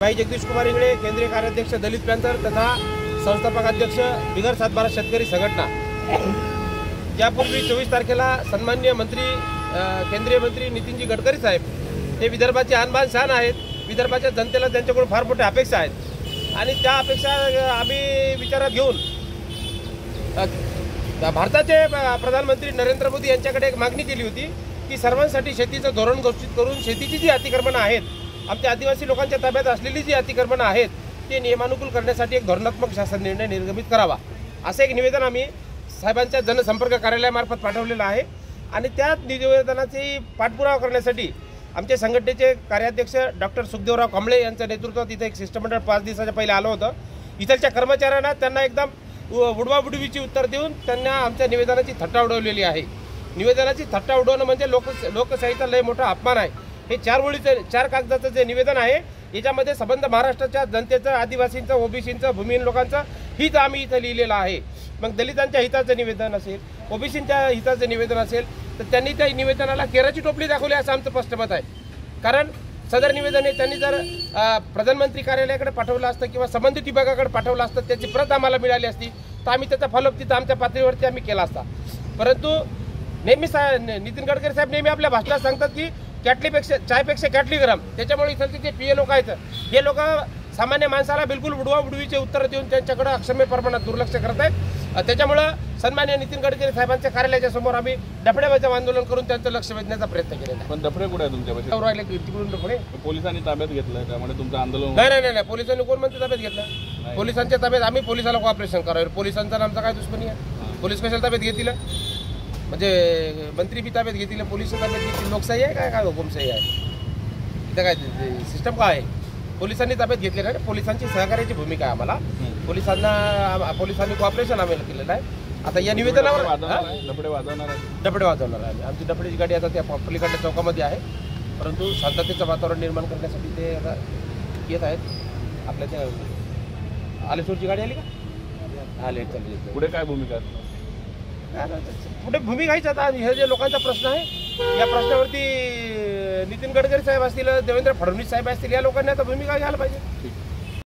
भाई जगदीश कुमार इंगळे, केंद्रीय कार्याध्यक्ष दलित पॅंथर तथा संस्थापक अध्यक्ष बिगर सातबारा शेतकरी संघटना। यापूर्वी 24 तारखेला सन्माननीय मंत्री केंद्रीय मंत्री नितीनजी गडकरी साहेब हे विदर्भाचे आणबाण शान आहेत। विदर्भाच्या जनतेला त्यांच्याकडून फार मोठ्या अपेक्षा आहेत आणि त्या अपेक्षा आम्ही विचारात घेऊन भारताचे प्रधानमंत्री नरेंद्र मोदी यांच्याकडे एक मागणी केली होती की सर्वांसाठी शेतीचं धोरण घोषित करून शेतीची जी अतिक्रमणं आहेत, आमच्या आदिवासी लोकांच्या ताब्यात असलेली जी अतिक्रमणं आहेत ते नियमानुकूल करण्यासाठी एक धोरणात्मक शासन निर्णय निर्गमित करावा, असं एक निवेदन आम्ही साहेबांच्या जनसंपर्क कार्यालयामार्फत पाठवलेलं आहे। आणि त्या निवेदनाची पाठपुरावा करण्यासाठी आमचे संघटनेचे कार्याध्यक्ष डॉक्टर सुखदेवराव कांबळे यांच्या नेतृत्वात इथे एक शिष्टमंडळ 5 दिवसाच्या पहिले आलं होतं। इथलच्या कर्मचाऱ्यांना त्यांना एकदम उडवाउडवीची उत्तर देऊन त्यांना आमच्या निवेदनाची थट्टा उडवलेली आहे। निवेदनाची थट्टा उडवणं म्हणजे लोकशाहीचा लय मोठा अपमान आहे। हे 4 कागदाचं जे निवेदन आहे याच्यामध्ये संबंध महाराष्ट्राच्या जनतेचं, आदिवासींचं, ओबीसींचं, भूमिहीन लोकांचं हित आम्ही इथं लिहिलेलं आहे। मग दलितांच्या हिताचं निवेदन असेल, ओबीसींच्या हिताचं निवेदन असेल तर त्यांनी त्या निवेदनाला केराची टोपली दाखवली असं आमचं स्पष्ट मत आहे। कारण सदर निवेदन हे त्यांनी जर प्रधानमंत्री कार्यालयाकडे पाठवलं असतं किंवा संबंधित विभागाकडे पाठवलं असतं, त्याची प्रत आम्हाला मिळाली असती तर आम्ही त्याचा फॉलोअप तिथं आमच्या पातळीवरती आम्ही केला असता। परंतु नेहमी नितीन गडकरी साहेब नेहमी आपल्या भाषणात सांगतात की कॅटलीपेक्षा चायपेक्षा कॅटली गरम। त्याच्यामुळे इथलचे जे पीए लोक आहेत हे लोक सामान्य माणसाला बिलकुल उडवाउडवीचे उत्तर देऊन त्यांच्याकडे अक्षम्य प्रमाणात दुर्लक्ष करत आहेत। त्याच्यामुळे सन्माननीय नितीन गडकरी साहेबांच्या कार्यालयाच्या समोर आम्ही डफड्याबाचं आंदोलन करून त्यांचं लक्ष वेधण्याचा प्रयत्न केलेला आहे। पण डफडे कुठे आहे तुमच्यापाशी? तिकडून डफडे पोलिसांनी ताब्यात घेतलं, त्यामुळे तुमचं आंदोलन नाही पोलिसांनी कोण म्हणते ताब्यात घेतलं? पोलिसांच्या ताब्यात आम्ही पोलिसाला कोऑपरेशन करावं। पोलिसांचा आमचा काय दुश्मनी आहे? पोलीस कशाला ताब्यात घेतील? म्हणजे मंत्री बी ताब्यात घेतील, पोलीस ताब्यात घेतील? लोकशाही आहे काय? काय हुकुमशाही आहे? इथं काय सिस्टम काय आहे? पोलिसांनी ताब्यात घेतले नाही, पोलिसांची सहकार्याची भूमिका आहे आम्हाला। पोलिसांनी कॉपरेशन आम्हाला केलेलं आहे। आता या निवेदनावर डफडे वाजवणार आहे। आमची डफडेची गाडी आता त्या पलीकडल्या चौकामध्ये आहे, परंतु शांततेचं वातावरण निर्माण करण्यासाठी ते आता येत आहेत। आपल्या त्या आलेश्वरची गाडी आली का? आले चालली। पुढे काय भूमिका? पुढे भूमिका हीच आता हे जे लोकांचा प्रश्न आहे या प्रश्नावरती नितीन गडकरी साहेब असतील, देवेंद्र फडणवीस साहेब असतील, या लोकांनी आता भूमिका घ्यायला पाहिजे।